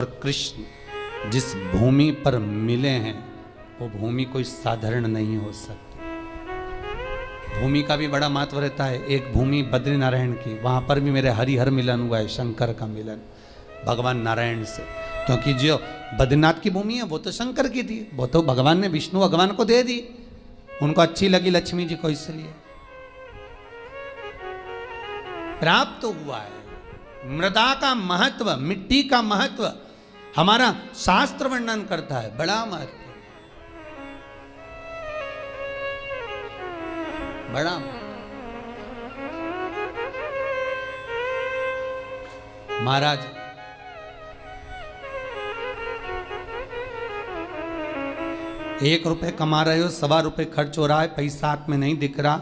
और कृष्ण जिस भूमि पर मिले हैं वो भूमि कोई साधारण नहीं हो सकती। भूमि का भी बड़ा महत्व रहता है। एक भूमि बद्रीनारायण की, वहाँ पर भी मेरे हरिहर मिलन हुआ है, शंकर का मिलन भगवान नारायण से। क्योंकि जो बद्रीनाथ की भूमि है वो तो शंकर की थी, वो तो भगवान ने विष्णु भगवान को दे दी, उनको अच्छी लगी लक्ष्मी जी को, इसलिए प्राप्त हुआ है। मृदा का महत्व, मिट्टी का महत्व हमारा शास्त्र वर्णन करता है, बड़ा महत्व, बड़ा महाराज। ₹1 कमा रहे हो, ₹1.25 खर्च हो रहा है, पैसा हाथ में नहीं दिख रहा,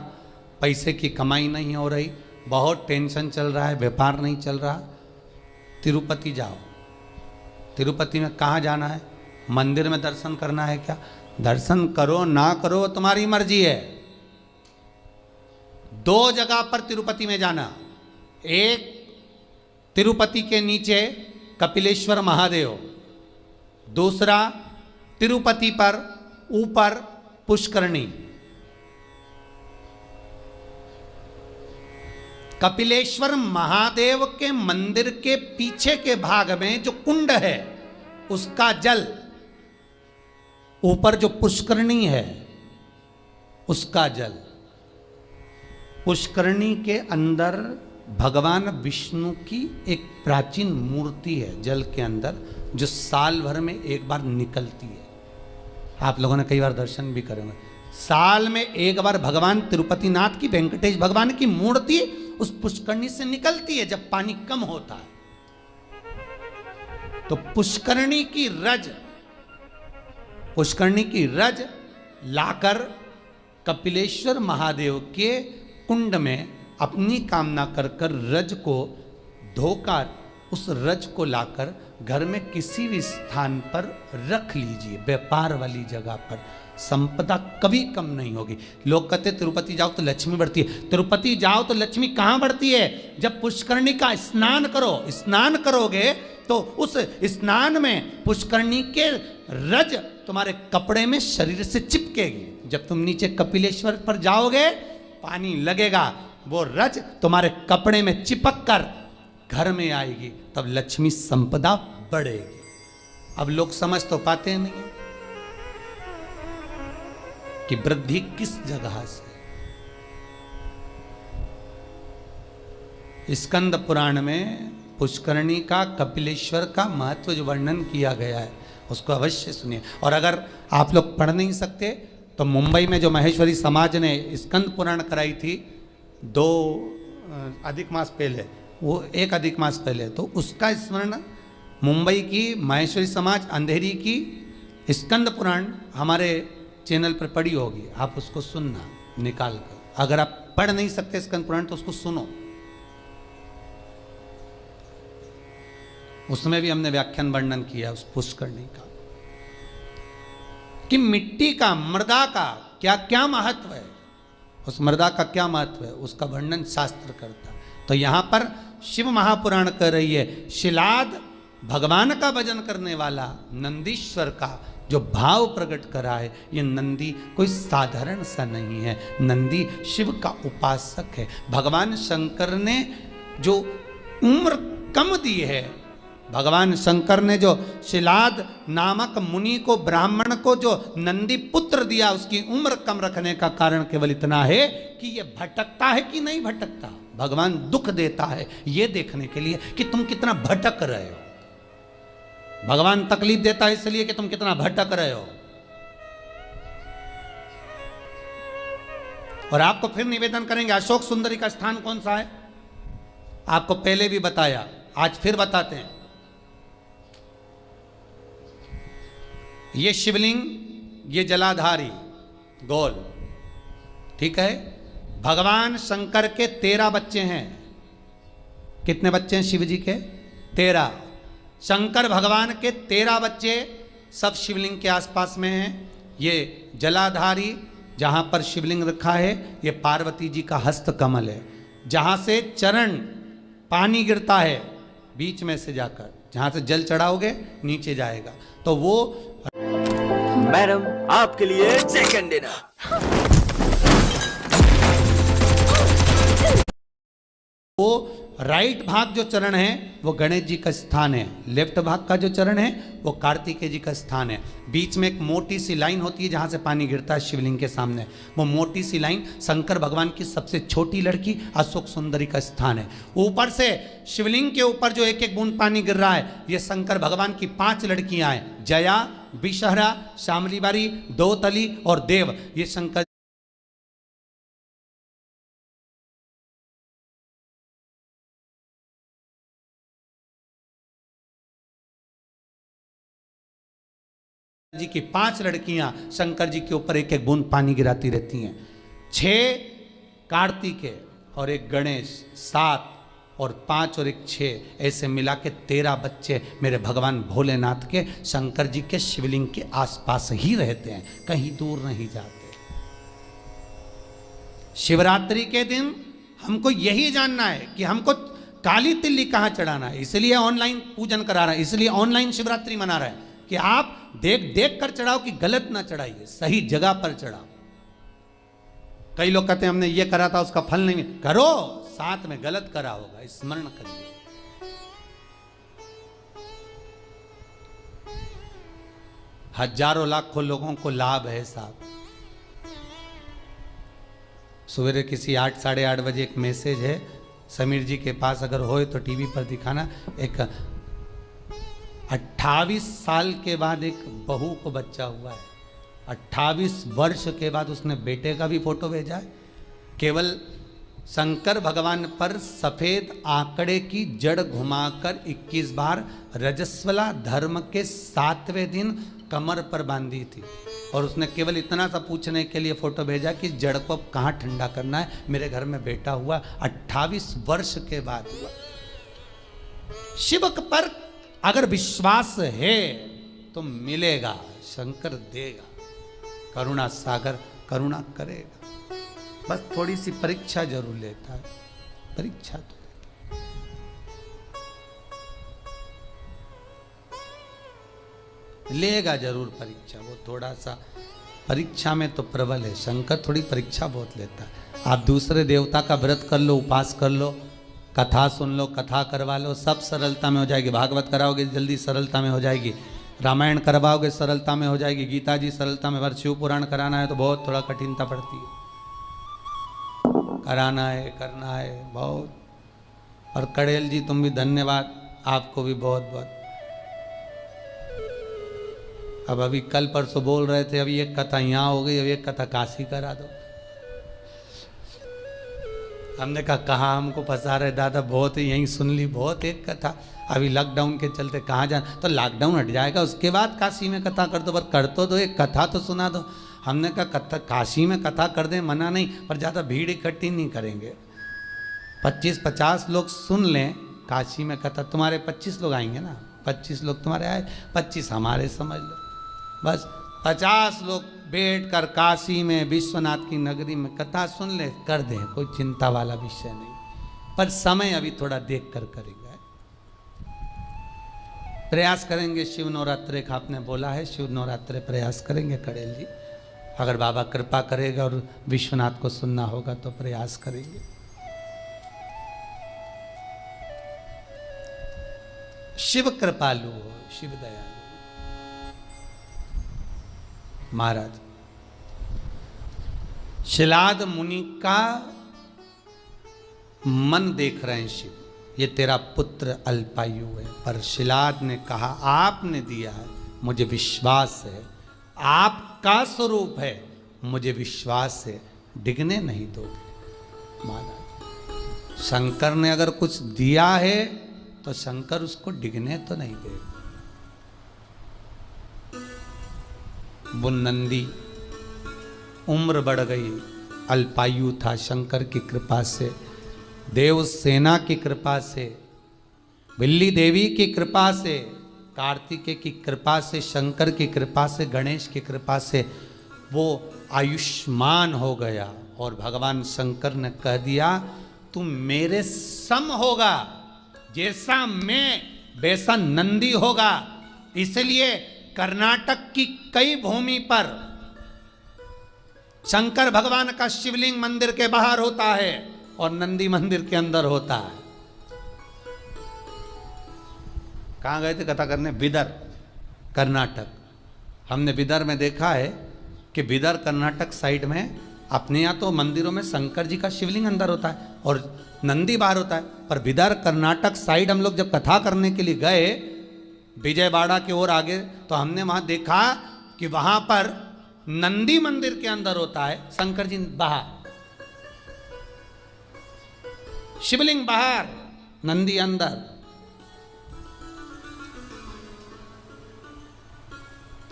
पैसे की कमाई नहीं हो रही, बहुत टेंशन चल रहा है, व्यापार नहीं चल रहा, तिरुपति जाओ। तिरुपति में कहाँ जाना है? मंदिर में दर्शन करना है क्या? दर्शन करो ना करो तुम्हारी मर्जी है। 2 जगह पर तिरुपति में जाना, एक तिरुपति के नीचे कपिलेश्वर महादेव, दूसरा तिरुपति पर ऊपर पुष्करणी। कपिलेश्वर महादेव के मंदिर के पीछे के भाग में जो कुंड है उसका जल, ऊपर जो पुष्करणी है उसका जल। पुष्करणी के अंदर भगवान विष्णु की एक प्राचीन मूर्ति है जल के अंदर, जो साल भर में एक बार निकलती है। आप लोगों ने कई बार दर्शन भी करे होंगे। साल में एक बार भगवान तिरुपति नाथ की, वेंकटेश भगवान की मूर्ति उस पुष्करणी से निकलती है जब पानी कम होता है। तो पुष्करणी की रज लाकर कपिलेश्वर महादेव के कुंड में अपनी कामना कर रज को धोकर, उस रज को लाकर घर में किसी भी स्थान पर रख लीजिए, व्यापार वाली जगह पर। संपदा कभी कम नहीं होगी। लोग कहते तिरुपति जाओ तो लक्ष्मी बढ़ती है। तिरुपति जाओ तो लक्ष्मी कहाँ बढ़ती है? जब पुष्करणी का स्नान करो। स्नान करोगे तो उस स्नान में पुष्करणी के रज तुम्हारे कपड़े में शरीर से चिपकेगी। जब तुम नीचे कपिलेश्वर पर जाओगे, पानी लगेगा, वो रज तुम्हारे कपड़े में चिपक कर घर में आएगी, तब लक्ष्मी संपदा बढ़ेगी। अब लोग समझ तो पाते नहीं कि वृद्धि किस जगह से। स्कंद पुराण में पुष्करणी का, कपिलेश्वर का महत्व जो वर्णन किया गया है उसको अवश्य सुनिए। और अगर आप लोग पढ़ नहीं सकते तो मुंबई में जो महेश्वरी समाज ने स्कंद पुराण कराई थी 2 अधिक मास पहले, वो 1 अधिक मास पहले, तो उसका स्मरण मुंबई की महेश्वरी समाज अंधेरी की स्कंद पुराण हमारे चैनल पर पड़ी होगी, आप उसको सुनना निकाल कर। अगर आप पढ़ नहीं सकते स्कंद पुराण तो उसको सुनो, उसमें भी हमने व्याख्यान वर्णन किया उस पुष्करणी का, कि मिट्टी का, मृदा का क्या क्या महत्व है, उस मृदा का क्या महत्व है, उसका वर्णन शास्त्र करता है। तो यहां पर शिव महापुराण कर रही है, शिलाद भगवान का भजन करने वाला नंदीश्वर का जो भाव प्रकट करा है, ये नंदी कोई साधारण सा नहीं है, नंदी शिव का उपासक है। भगवान शंकर ने जो उम्र कम दी है, भगवान शंकर ने जो शिलाद नामक मुनि को, ब्राह्मण को जो नंदी पुत्र दिया, उसकी उम्र कम रखने का कारण केवल इतना है कि ये भटकता है कि नहीं भटकता। भगवान दुख देता है ये देखने के लिए कि तुम कितना भटक रहे हो। भगवान तकलीफ देता है इसलिए कि तुम कितना भटक रहे हो। और आपको फिर निवेदन करेंगे, अशोक सुंदरी का स्थान कौन सा है? आपको पहले भी बताया, आज फिर बताते हैं। ये शिवलिंग, ये जलाधारी गोल, ठीक है। भगवान शंकर के 13 बच्चे हैं। कितने बच्चे हैं शिव जी के? 13। शंकर भगवान के 13 बच्चे सब शिवलिंग के आसपास में हैं। ये जलाधारी जहाँ पर शिवलिंग रखा है, ये पार्वती जी का हस्त कमल है, जहाँ से चरण पानी गिरता है बीच में से जाकर, जहां से जल चढ़ाओगे नीचे जाएगा। तो वो मैडम आपके लिए सेकंड डिनर। वो राइट भाग जो चरण है वो गणेश जी का स्थान है, लेफ्ट भाग का जो चरण है वो कार्तिकेय जी का स्थान है। बीच में एक मोटी सी लाइन होती है जहां से पानी गिरता है शिवलिंग के सामने। वो मोटी सी लाइन शंकर भगवान की सबसे छोटी लड़की अशोक सुंदरी का स्थान है। ऊपर से शिवलिंग के ऊपर जो एक एक बूंद पानी गिर रहा है ये शंकर भगवान की 5 लड़कियां हैं, जया, विषहरा, शामली बारी, दोतली और देव। ये शंकर जी की 5 लड़कियां शंकर जी के ऊपर एक एक बूंद पानी गिराती रहती हैं। 6 कार्तिकेय और एक गणेश, 7 और 5 और एक 6, ऐसे मिला के 13 बच्चे मेरे भगवान भोलेनाथ के शंकर जी के शिवलिंग के आसपास ही रहते हैं, कहीं दूर नहीं जाते। शिवरात्रि के दिन हमको यही जानना है कि हमको काली तिल्ली कहाँ चढ़ाना है, इसलिए ऑनलाइन पूजन करा रहा है, इसलिए ऑनलाइन शिवरात्रि मना रहा है कि आप देख देख कर चढ़ाओ कि गलत ना चढ़ाइए, सही जगह पर चढ़ाओ। कई लोग कहते हैं हमने ये करा था उसका फल नहीं, करो, साथ में गलत करा होगा, स्मरण करिए। हजारों लाखों लोगों को लाभ है साहब। सवेरे किसी 8 साढ़े 8 बजे एक मैसेज है, समीर जी के पास अगर होए तो टीवी पर दिखाना। एक 28 साल के बाद एक बहू को बच्चा हुआ है, 28 वर्ष के बाद उसने बेटे का भी फोटो भेजा है। केवल शंकर भगवान पर सफेद आंकड़े की जड़ घुमाकर 21 बार रजस्वला धर्म के 7वें दिन कमर पर बांधी थी, और उसने केवल इतना सा पूछने के लिए फोटो भेजा कि जड़ को अब कहाँ ठंडा करना है, मेरे घर में बेटा हुआ, 28 वर्ष के बाद हुआ। शिव पर अगर विश्वास है तो मिलेगा, शंकर देगा, करुणा सागर करुणा करेगा। बस थोड़ी सी परीक्षा जरूर लेता है, परीक्षा तो लेगा जरूर परीक्षा। वो थोड़ा सा परीक्षा में तो प्रबल है, शंकर थोड़ी परीक्षा बहुत लेता है। आप दूसरे देवता का व्रत कर लो, उपास कर लो, कथा सुन लो, कथा करवा लो, सब सरलता में हो जाएगी। भागवत कराओगे जल्दी सरलता में हो जाएगी, रामायण करवाओगे सरलता में हो जाएगी, गीता जी सरलता में। शिव पुराण कराना है तो बहुत थोड़ा कठिनता पड़ती है, कराना है, करना है बहुत। और कड़ेल जी तुम भी धन्यवाद, आपको भी बहुत बहुत। अब अभी कल परसों बोल रहे थे अभी एक कथा यहाँ हो गई, अभी एक कथा काशी करा दो। हमने कहा कहाँ हमको फंसा रहे दादा, बहुत यहीं सुन ली, बहुत एक कथा। अभी लॉकडाउन के चलते कहाँ जाना, तो लॉकडाउन हट जाएगा उसके बाद काशी में कथा कर दो, पर कर तो दो, एक कथा तो सुना दो। हमने कहा कथा काशी में कथा कर दें, मना नहीं, पर ज़्यादा भीड़ इकट्ठी नहीं करेंगे। 25-50 लोग सुन लें काशी में कथा, तुम्हारे 25 लोग आएंगे ना, 25 लोग तुम्हारे आए, 25 हमारे समझ लो, बस 50 लोग बैठ कर काशी में विश्वनाथ की नगरी में कथा सुन ले, कर दें, कोई चिंता वाला विषय नहीं। पर समय अभी थोड़ा देख कर करेंगे, प्रयास करेंगे। शिव नवरात्रे का आपने बोला है, शिव नवरात्रे प्रयास करेंगे कड़ेल जी, अगर बाबा कृपा करेगा और विश्वनाथ को सुनना होगा तो प्रयास करेंगे। शिव कृपालु हो, शिव दयालु। महाराज शिलाद मुनि का मन देख रहे हैं शिव, ये तेरा पुत्र अल्पायु है, पर शिलाद ने कहा आपने दिया है, मुझे विश्वास है, आपका स्वरूप है, मुझे विश्वास है, डिगने नहीं दोगे। महाराज शंकर ने अगर कुछ दिया है तो शंकर उसको डिगने तो नहीं देगा। वो नंदी उम्र बढ़ गई, अल्पायु था, शंकर की कृपा से, देव सेना की कृपा से, बिल्ली देवी की कृपा से, कार्तिकेय की कृपा से, शंकर की कृपा से, गणेश की कृपा से वो आयुष्मान हो गया। और भगवान शंकर ने कह दिया तू मेरे सम होगा, जैसा मैं वैसा नंदी होगा। इसलिए कर्नाटक की कई भूमि पर शंकर भगवान का शिवलिंग मंदिर के बाहर होता है और नंदी मंदिर के अंदर होता है। कहाँ गए थे कथा करने? बिदर, कर्नाटक। हमने बिदर में देखा है कि बिदर कर्नाटक साइड में अपने यहाँ तो मंदिरों में शंकर जी का शिवलिंग अंदर होता है और नंदी बाहर होता है, पर बिदर कर्नाटक साइड हम लोग जब कथा करने के लिए गए विजयवाड़ा की ओर आगे, तो हमने वहाँ देखा कि वहाँ पर नंदी मंदिर के अंदर होता है, शंकर जी बाहर, शिवलिंग बाहर, नंदी अंदर।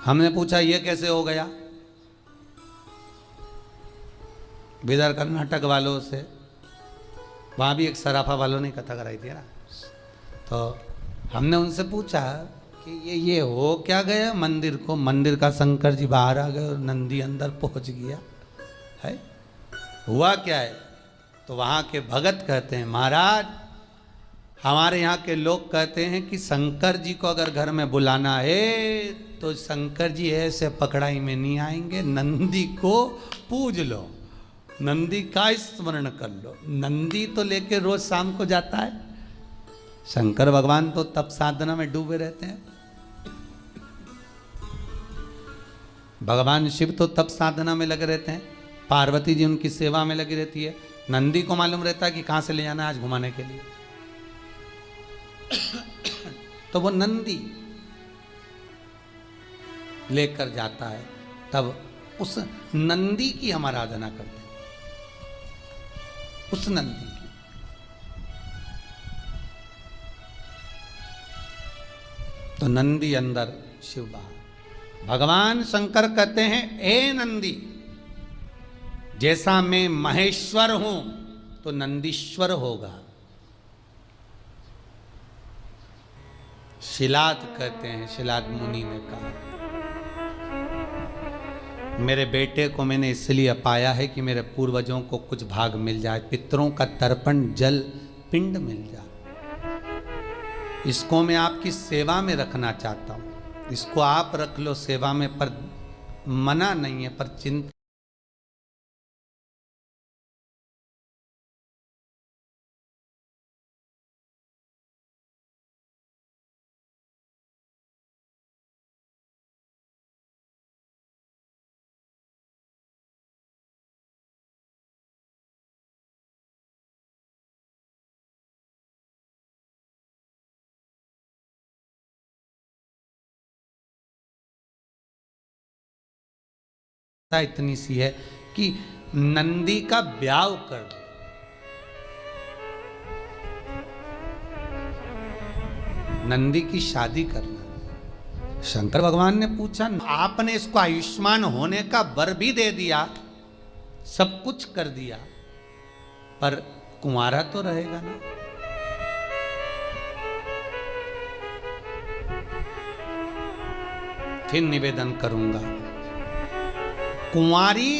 हमने पूछा ये कैसे हो गया? बिदर कर्नाटक वालों से, वहाँ भी एक सराफा वालों ने कथा कराई थी ना, तो हमने उनसे पूछा कि ये हो क्या गया मंदिर को? मंदिर का शंकर जी बाहर आ गए और नंदी अंदर पहुँच गया है, हुआ क्या है? तो वहाँ के भगत कहते हैं, महाराज हमारे यहाँ के लोग कहते हैं कि शंकर जी को अगर घर में बुलाना है तो शंकर जी ऐसे पकड़ाई में नहीं आएंगे, नंदी को पूज लो, नंदी का स्मरण कर लो। नंदी तो लेके रोज शाम को जाता है, शंकर भगवान तो तप साधना में डूबे रहते हैं, भगवान शिव तो तप साधना में लगे रहते हैं, पार्वती जी उनकी सेवा में लगी रहती है। नंदी को मालूम रहता है कि कहाँ से ले जाना है आज घुमाने के लिए, तो वो नंदी लेकर जाता है, तब उस नंदी की हम आराधना करते हैं, उस नंदी की। तो नंदी अंदर, शिव बाहर। भगवान शंकर कहते हैं, ए नंदी, जैसा मैं महेश्वर हूं तो नंदीश्वर होगा। शिलाद कहते हैं, शिलाद मुनि ने कहा, मेरे बेटे को मैंने इसलिए पाया है कि मेरे पूर्वजों को कुछ भाग मिल जाए, पितरों का तर्पण जल पिंड मिल जाए, इसको मैं आपकी सेवा में रखना चाहता हूं, इसको आप रख लो सेवा में, पर मना नहीं है, पर चिंता इतनी सी है कि नंदी का ब्याह कर दो। नंदी की शादी करना। शंकर भगवान ने पूछा, आपने इसको आयुष्मान होने का वर भी दे दिया, सब कुछ कर दिया, पर कुंवारा तो रहेगा ना। फिर निवेदन करूंगा, कुंवारी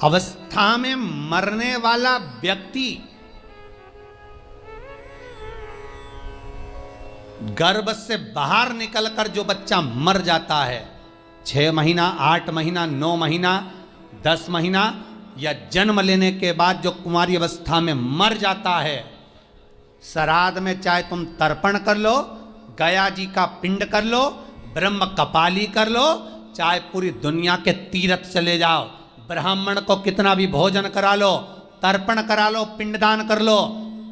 अवस्था में मरने वाला व्यक्ति गर्भ से बाहर निकलकर जो बच्चा मर जाता है, 6 महीना, 8 महीना, 9 महीना, 10 महीना या जन्म लेने के बाद जो कुंवारी अवस्था में मर जाता है, श्राद्ध में चाहे तुम तर्पण कर लो, गया जी का पिंड कर लो, ब्रह्म कपाली कर लो, चाहे पूरी दुनिया के तीर्थ चले जाओ, ब्राह्मण को कितना भी भोजन करा लो, तर्पण करा लो, पिंडदान कर लो,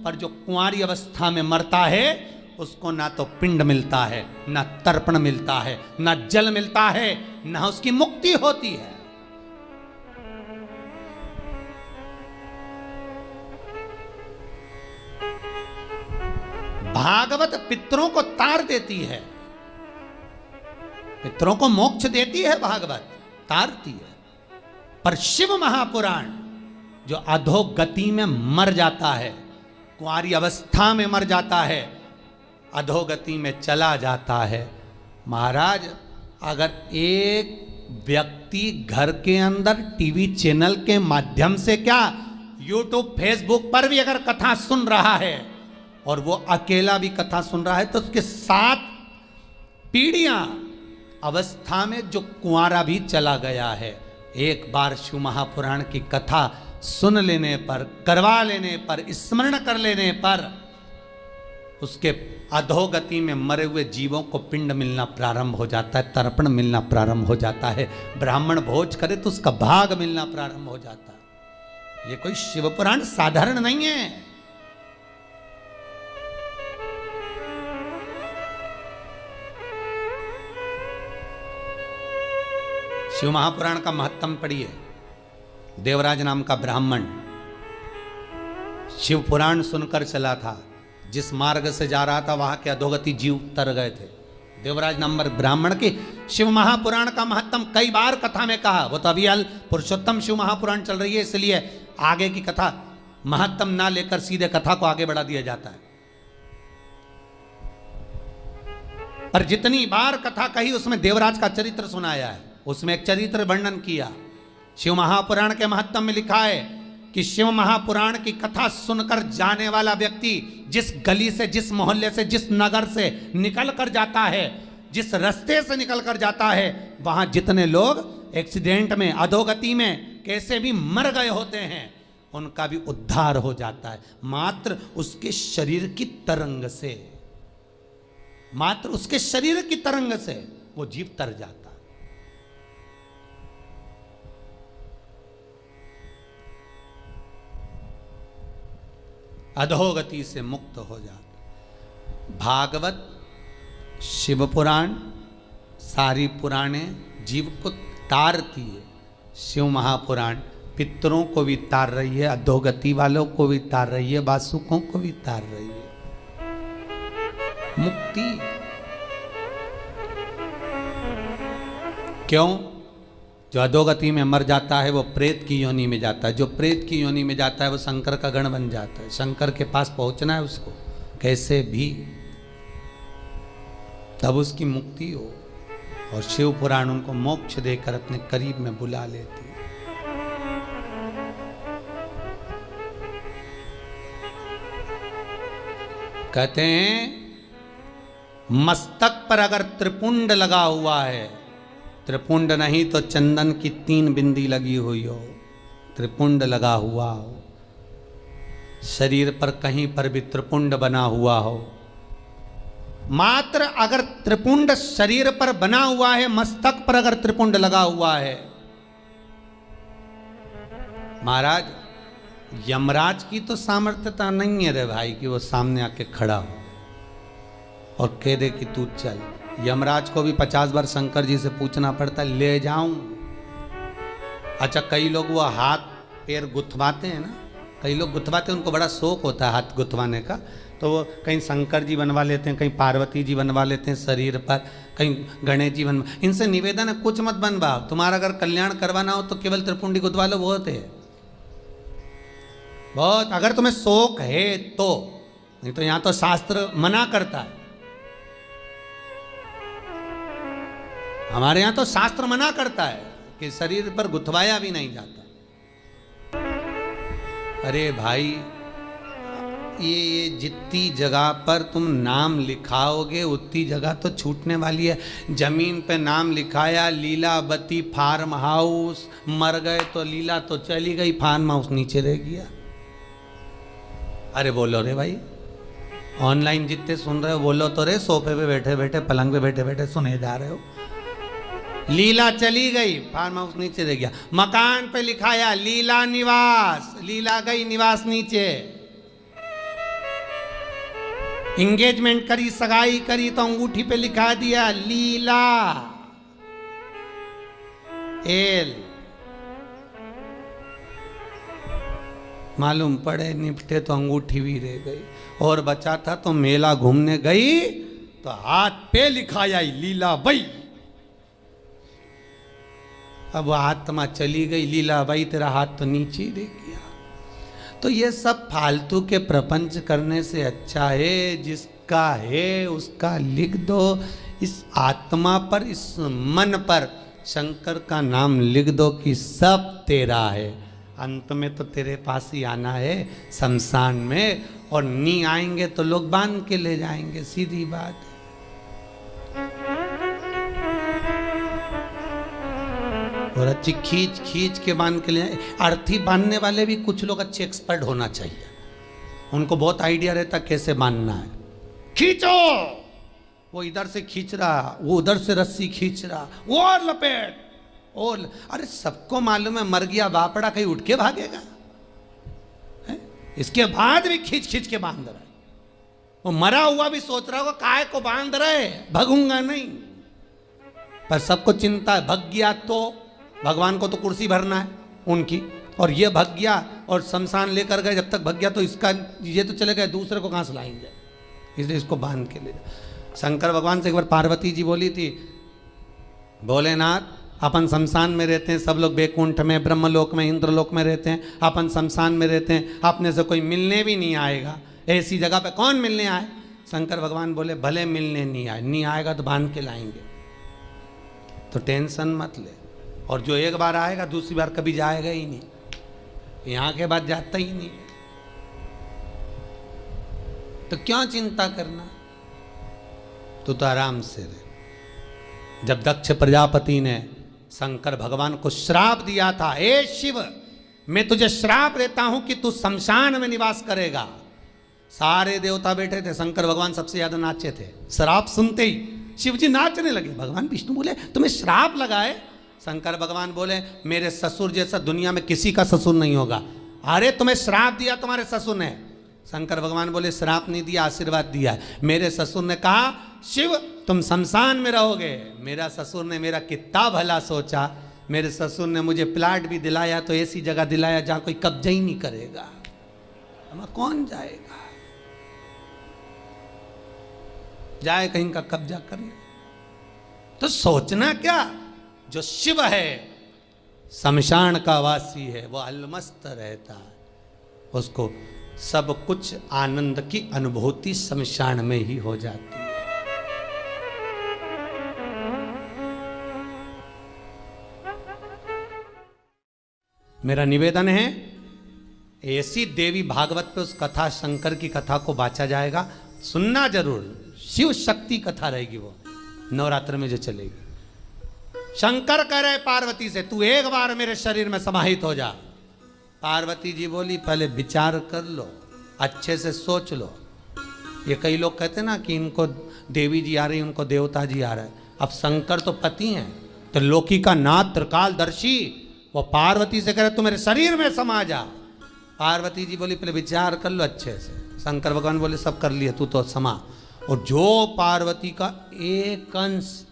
पर जो कुंवारी अवस्था में मरता है उसको ना तो पिंड मिलता है, ना तर्पण मिलता है, ना जल मिलता है, ना उसकी मुक्ति होती है। भागवत पितरों को तार देती है, पितरों को मोक्ष देती है, भागवत तारती है, पर शिव महापुराण जो अधोगति में मर जाता है, कुंवारी अवस्था में मर जाता है, अधोगति में चला जाता है। महाराज, अगर एक व्यक्ति घर के अंदर टीवी चैनल के माध्यम से क्या, यूट्यूब फेसबुक पर भी अगर कथा सुन रहा है और वो अकेला भी कथा सुन रहा है तो उसके 7 पीढ़ियां अवस्था में जो कुंवारा भी चला गया है, एक बार शिव महापुराण की कथा सुन लेने पर, करवा लेने पर, स्मरण कर लेने पर उसके अधोगति में मरे हुए जीवों को पिंड मिलना प्रारंभ हो जाता है, तर्पण मिलना प्रारंभ हो जाता है, ब्राह्मण भोज करे तो उसका भाग मिलना प्रारंभ हो जाता है। ये कोई शिव पुराण साधारण नहीं है। शिव महापुराण का महत्तम पढ़िए। देवराज नाम का ब्राह्मण शिव पुराण सुनकर चला था, जिस मार्ग से जा रहा था वहां के अधोगति जीव तर गए थे। देवराज नंबर ब्राह्मण की शिव महापुराण का महत्तम कई बार कथा में कहा। वो तो अभी हाल पुरुषोत्तम शिव महापुराण चल रही है, इसलिए आगे की कथा महत्तम ना लेकर सीधे कथा को आगे बढ़ा दिया जाता है। पर जितनी बार कथा कही उसमें देवराज का चरित्र सुनाया है, उसमें एक चरित्र वर्णन किया। शिव महापुराण के महत्तम में लिखा है कि शिव महापुराण की कथा सुनकर जाने वाला व्यक्ति जिस गली से, जिस मोहल्ले से, जिस नगर से निकल कर जाता है, जिस रास्ते से निकल कर जाता है, वहां जितने लोग एक्सीडेंट में, अधोगति में कैसे भी मर गए होते हैं, उनका भी उद्धार हो जाता है। मात्र उसके शरीर की तरंग से, मात्र उसके शरीर की तरंग से वो जीव तर जाता है। अधोगति से मुक्त हो जाता। भागवत, शिव पुराण, सारी पुराणे जीव को तारती है। शिव महापुराण पितरों को भी तार रही है, अधोगति वालों को भी तार रही है, वासुकों को भी तार रही है। मुक्ति क्यों? जो अधोगति में मर जाता है वो प्रेत की योनि में जाता है। जो प्रेत की योनि में जाता है वो शंकर का गण बन जाता है। शंकर के पास पहुंचना है उसको कैसे भी, तब उसकी मुक्ति हो। और शिव पुराण उनको मोक्ष देकर अपने करीब में बुला लेती है। कहते हैं मस्तक पर अगर त्रिपुंड लगा हुआ है, त्रिपुंड नहीं तो चंदन की 3 बिंदी लगी हुई हो, त्रिपुंड लगा हुआ हो, शरीर पर कहीं पर भी त्रिपुंड बना हुआ हो, मात्र अगर त्रिपुंड शरीर पर बना हुआ है, मस्तक पर अगर त्रिपुंड लगा हुआ है, महाराज यमराज की तो सामर्थ्यता नहीं है रे भाई कि वो सामने आके खड़ा हो और कह दे कि तू चल। यमराज को भी 50 बार शंकर जी से पूछना पड़ता, ले जाऊं? अच्छा, कई लोग वो हाथ पैर गुथवाते हैं ना, कई लोग गुथवाते हैं, उनको बड़ा शौक होता है हाथ गुथवाने का, तो वो कहीं शंकर जी बनवा लेते हैं, कहीं पार्वती जी बनवा लेते हैं शरीर पर, कहीं गणेश जी बनवा। इनसे निवेदन है कुछ मत बनवाओ, तुम्हारा अगर कल्याण करवाना हो तो केवल त्रिपुंडी गुथवा लो, बहुत है, बहुत, अगर तुम्हें शौक है तो। नहीं तो यहां तो शास्त्र मना करता है, हमारे यहां तो शास्त्र मना करता है कि शरीर पर गुथवाया भी नहीं जाता। अरे भाई, ये जितनी जगह पर तुम नाम लिखाओगे उतनी जगह तो छूटने वाली है। जमीन पे नाम लिखाया लीलावती फार्म हाउस, मर गए तो लीला तो चली गई, फार्म हाउस नीचे रह गया। अरे बोलो रे भाई, ऑनलाइन जितने सुन रहे हो बोलो तो रे, सोफे पे बैठे बैठे, पलंग पे बैठे बैठे सुने जा रहे हो। लीला चली गई, फार्म हाउस नीचे रह गया। मकान पे लिखाया लीला निवास, लीला गई, निवास नीचे। इंगेजमेंट करी, सगाई करी तो अंगूठी पे लिखा दिया लीला एल। मालूम पड़े निपटे तो अंगूठी भी रह गई, और बचा था तो मेला घूमने गई तो हाथ पे लिखाया लीला बाई। अब आत्मा चली गई, लीला बाई तेरा हाथ तो नीचे ही रह गया। तो ये सब फालतू के प्रपंच करने से अच्छा है जिसका है उसका लिख दो। इस आत्मा पर, इस मन पर शंकर का नाम लिख दो कि सब तेरा है। अंत में तो तेरे पास ही आना है शमशान में, और नहीं आएंगे तो लोग बांध के ले जाएंगे, सीधी बात है। और अच्छी खींच खींच के बांध के ले जाए। अर्थी बांधने वाले भी कुछ लोग अच्छे एक्सपर्ट होना चाहिए, उनको बहुत आइडिया रहता कैसे बांधना है। खींचो, वो इधर से खींच रहा, वो उधर से रस्सी खींच रहा, वो और लपेट और अरे सबको मालूम है मर गया बापड़ा, कहीं उठ के भागेगा है? इसके बाद भी खींच खींच के बांध रहा है। वो मरा हुआ भी सोच रहा होगा काय को बांध रहे, भगूंगा नहीं। पर सबको चिंता है, भग गया तो भगवान को तो कुर्सी भरना है उनकी, और ये भग गया और शमशान लेकर गए, जब तक भग गया तो इसका ये तो चले गए, दूसरे को कहाँ से लाएंगे, इसलिए इसको बांध के ले। शंकर भगवान से एक बार पार्वती जी बोली थी, भोलेनाथ अपन शमशान में रहते हैं, सब लोग बैकुंठ में, ब्रह्मलोक में, इंद्रलोक में रहते हैं, अपन शमशान में रहते हैं, अपने से कोई मिलने भी नहीं आएगा, ऐसी जगह पे कौन मिलने आए। शंकर भगवान बोले भले मिलने नहीं आए, नहीं आएगा तो बांध के लाएंगे, तो टेंशन मत ले। और जो एक बार आएगा दूसरी बार कभी जाएगा ही नहीं, यहाँ के बाद जाता ही नहीं, तो क्यों चिंता करना, तो आराम से रहे। जब दक्ष प्रजापति ने शंकर भगवान को श्राप दिया था, ए शिव मैं तुझे श्राप देता हूं कि तू शमशान में निवास करेगा, सारे देवता बैठे थे, शंकर भगवान सबसे ज्यादा नाचे थे। श्राप सुनते ही शिव जी नाचने लगे। भगवान विष्णु बोले तुम्हें श्राप लगा है। शंकर भगवान बोले मेरे ससुर जैसा दुनिया में किसी का ससुर नहीं होगा। अरे तुम्हें श्राप दिया तुम्हारे ससुर ने। शंकर भगवान बोले श्राप नहीं दिया, आशीर्वाद दिया। मेरे ससुर ने कहा शिव तुम शमशान में रहोगे। मेरा ससुर ने मेरा कितना भला सोचा, मेरे ससुर ने मुझे प्लाट भी दिलाया, तो ऐसी जगह दिलाया जहां कोई कब्जा ही नहीं करेगा, हम कौन जाएगा, जाए कहीं का कब्जा करने। तो सोचना क्या, जो शिव है शमशान का वासी है, वो अलमस्त रहता है, उसको सब कुछ आनंद की अनुभूति शमशान में ही हो जाती है। मेरा निवेदन है ऐसी देवी भागवत पे उस कथा, शंकर की कथा को बांचा जाएगा, सुनना जरूर। शिव शक्ति कथा रहेगी, वो नवरात्र में जो चलेगी। शंकर कह रहे पार्वती से तू एक बार मेरे शरीर में समाहित हो जा। पार्वती जी बोली पहले विचार कर लो, अच्छे से सोच लो। ये कई लोग कहते ना कि इनको देवी जी आ रही, उनको देवता जी आ रहे हैं। अब शंकर तो पति हैं, तो लोकी का नाथ त्रिकालदर्शी, वो पार्वती से कह रहे तू मेरे शरीर में समा जा। पार्वती जी बोली पहले विचार कर लो अच्छे से। शंकर भगवान बोले सब कर लिए, तू तो समा। और जो पार्वती का एक अंश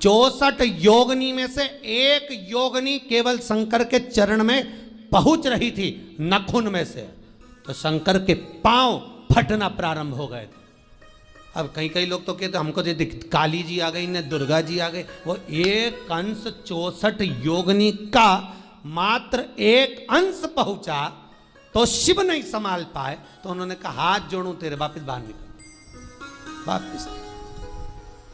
64 योगनी में से एक योगनी केवल शंकर के चरण में पहुंच रही थी, नखुन में से, तो शंकर के पांव फटना प्रारंभ हो गए थे। अब कई लोग तो कहते हमको जो काली जी आ गई ने, दुर्गा जी आ गई, वो एक अंश 64 योगनी का मात्र एक अंश पहुंचा, तो शिव नहीं संभाल पाए, तो उन्होंने कहा हाथ जोड़ूं तेरे, वापिस बाहर निकल, वापिस।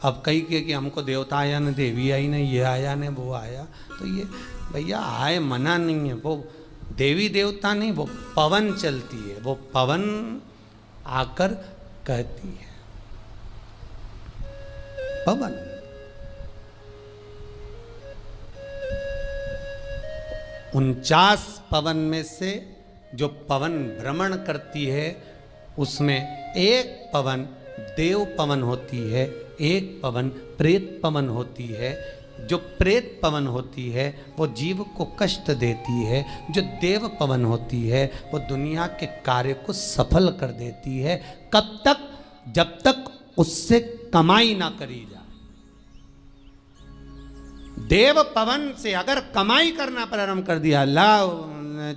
अब कई के कि हमको देवता आया न, देवी आई नहीं, ये आया न, वो आया, तो ये भैया आए मना नहीं है, वो देवी देवता नहीं, वो पवन चलती है, वो पवन आकर कहती है, पवन। उनचास पवन में से जो पवन भ्रमण करती है, उसमें एक पवन देव पवन होती है, एक पवन प्रेत पवन होती है। जो प्रेत पवन होती है वो जीव को कष्ट देती है, जो देव पवन होती है वो दुनिया के कार्य को सफल कर देती है। कब तक? जब तक उससे कमाई ना करी जाए। देव पवन से अगर कमाई करना प्रारंभ कर दिया, लाओ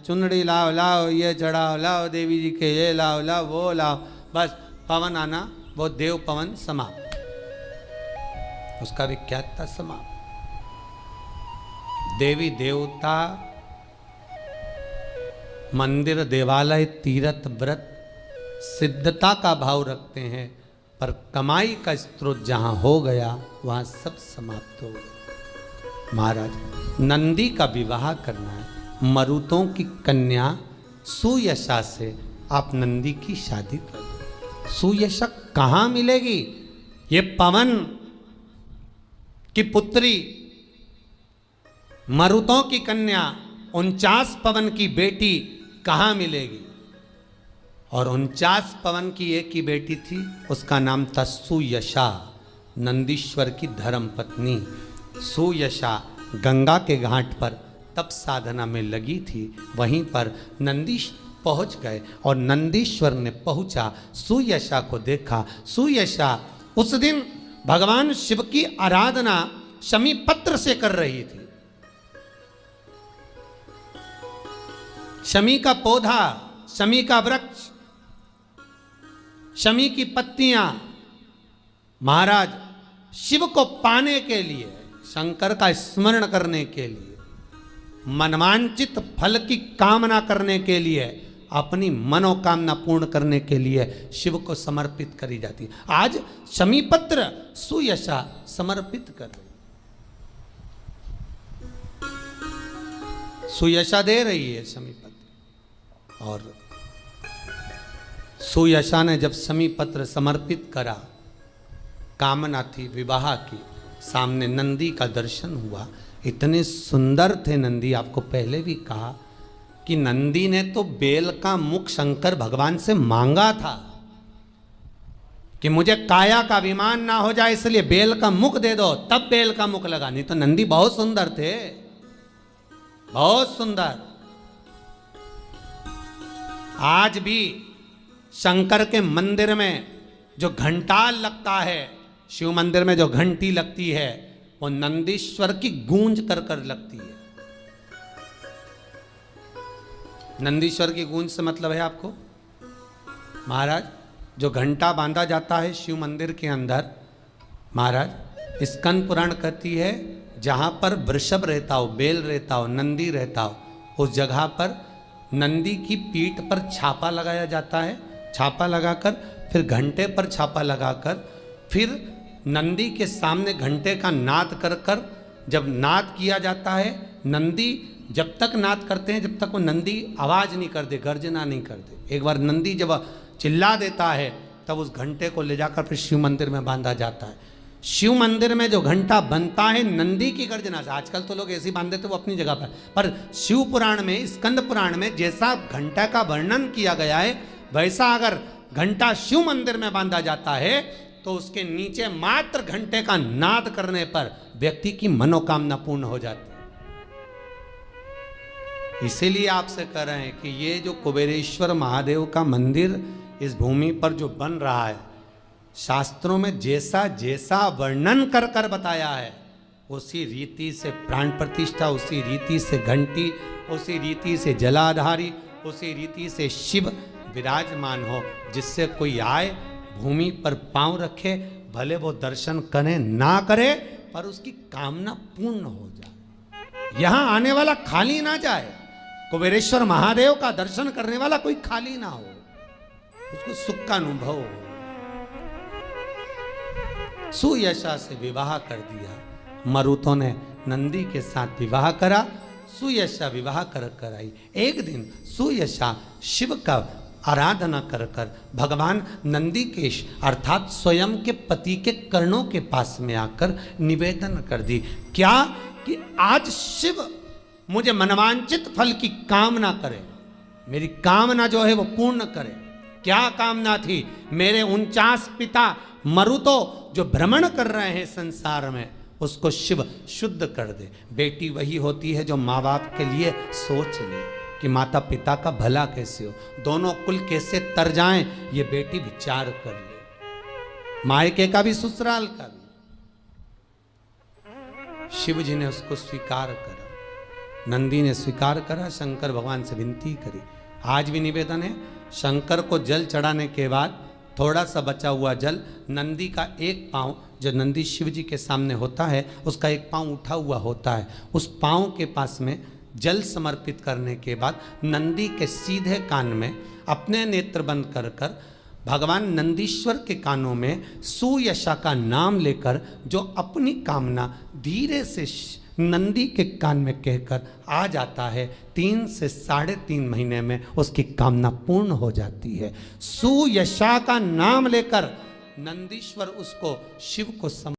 चुनड़ी लाओ, लाओ ये चढ़ाओ, लाओ देवी जी के ये लाओ, लाओ वो लाओ, बस पवन आना, वो देव पवन समाप्त, उसका विख्यात समाप्त। देवी देवता मंदिर देवालय तीर्थ व्रत सिद्धता का भाव रखते हैं, पर कमाई का स्रोत जहां हो गया वहां सब समाप्त हो गया। महाराज नंदी का विवाह करना है, मरुतों की कन्या सुयशा से आप नंदी की शादी कर दो। सुयशा कहाँ मिलेगी? ये पवन की पुत्री, मरुतों की कन्या, 49 पवन की बेटी कहाँ मिलेगी? और 49 पवन की एक ही बेटी थी, उसका नाम था सुयशा, नंदीश्वर की धर्म पत्नी। सुयशा गंगा के घाट पर तप साधना में लगी थी। वहीं पर नंदीश पहुंच गए और नंदीश्वर ने पहुंचा, सुयशा को देखा। सुयशा उस दिन भगवान शिव की आराधना शमी पत्र से कर रही थी। शमी का पौधा, शमी का वृक्ष, शमी की पत्तियां महाराज शिव को पाने के लिए, शंकर का स्मरण करने के लिए, मनवांचित फल की कामना करने के लिए, अपनी मनोकामना पूर्ण करने के लिए शिव को समर्पित करी जाती। आज शमी पत्र सुयशा समर्पित कर रही, सुयशा दे रही है शमी पत्र। और सुयशा ने जब शमी पत्र समर्पित करा, कामना थी विवाह की, सामने नंदी का दर्शन हुआ। इतने सुंदर थे नंदी, आपको पहले भी कहा कि नंदी ने तो बेल का मुख शंकर भगवान से मांगा था कि मुझे काया का अभिमान ना हो जाए, इसलिए बेल का मुख दे दो, तब बेल का मुख लगा। नहीं तो नंदी बहुत सुंदर थे, बहुत सुंदर। आज भी शंकर के मंदिर में जो घंटाल लगता है, शिव मंदिर में जो घंटी लगती है, वो नंदीश्वर की गूंज कर कर लगती है। नंदीश्वर की गूंज से मतलब है आपको महाराज, जो घंटा बांधा जाता है शिव मंदिर के अंदर, महाराज स्कंद पुराण कहती है जहां पर वृषभ रहता हो, बेल रहता हो, नंदी रहता हो, उस जगह पर नंदी की पीठ पर छापा लगाया जाता है। छापा लगाकर फिर घंटे पर छापा लगाकर फिर नंदी के सामने घंटे का नाद कर कर जब नाद किया जाता है, नंदी जब तक नाद करते हैं जब तक वो नंदी आवाज नहीं कर दे, गर्जना नहीं कर दे। एक बार नंदी जब चिल्ला देता है तब उस घंटे को ले जाकर फिर शिव मंदिर में बांधा जाता है। शिव मंदिर में जो घंटा बनता है नंदी की गर्जना से, आजकल तो लोग ऐसे ही बांध देते वो अपनी जगह पर शिव पुराण में, स्कंद पुराण में जैसा घंटा का वर्णन किया गया है, वैसा अगर घंटा शिव मंदिर में बांधा जाता है तो उसके नीचे मात्र घंटे का नाद करने पर व्यक्ति की मनोकामना पूर्ण हो जाती है। इसीलिए आपसे कह रहे हैं कि ये जो कुबेरेश्वर महादेव का मंदिर इस भूमि पर जो बन रहा है, शास्त्रों में जैसा जैसा वर्णन कर कर बताया है, उसी रीति से प्राण प्रतिष्ठा, उसी रीति से घंटी, उसी रीति से जलाधारी, उसी रीति से शिव विराजमान हो, जिससे कोई आए भूमि पर पांव रखे, भले वो दर्शन करे ना करे, पर उसकी कामना पूर्ण हो जाए। यहां आने वाला खाली ना जाए, कुबेरेश्वर महादेव का दर्शन करने वाला कोई खाली ना हो, उसको सुख का अनुभव हो। सुयशा से विवाह कर दिया, मरुतों ने नंदी के साथ विवाह करा, सुयशा विवाह कर आई। एक दिन सुयशा शिव का आराधना कर कर भगवान नंदीकेश अर्थात स्वयं के पति के कर्णों के पास में आकर निवेदन कर दी, क्या कि आज शिव मुझे मनवांचित फल की कामना करे, मेरी कामना जो है वो पूर्ण करे। क्या कामना थी? मेरे 49 पिता मरुतो जो भ्रमण कर रहे हैं संसार में, उसको शिव शुद्ध कर दे। बेटी वही होती है जो माँ बाप के लिए सोच ले कि माता पिता का भला कैसे हो, दोनों कुल कैसे तर जाएं, ये बेटी विचार कर ले, मायके का भी ससुराल का भी। शिव जी ने उसको स्वीकार करा, नंदी ने स्वीकार करा, शंकर भगवान से विनती करी। आज भी निवेदन है, शंकर को जल चढ़ाने के बाद थोड़ा सा बचा हुआ जल, नंदी का एक पांव जो नंदी शिव जी के सामने होता है, उसका एक पांव उठा हुआ होता है, उस पांव के पास में जल समर्पित करने के बाद नंदी के सीधे कान में अपने नेत्र बंद कर कर भगवान नंदीश्वर के कानों में सुयशा का नाम लेकर जो अपनी कामना धीरे से नंदी के कान में कहकर आ जाता है, 3 से 3.5 महीने में उसकी कामना पूर्ण हो जाती है। सुयशा का नाम लेकर नंदीश्वर उसको शिव को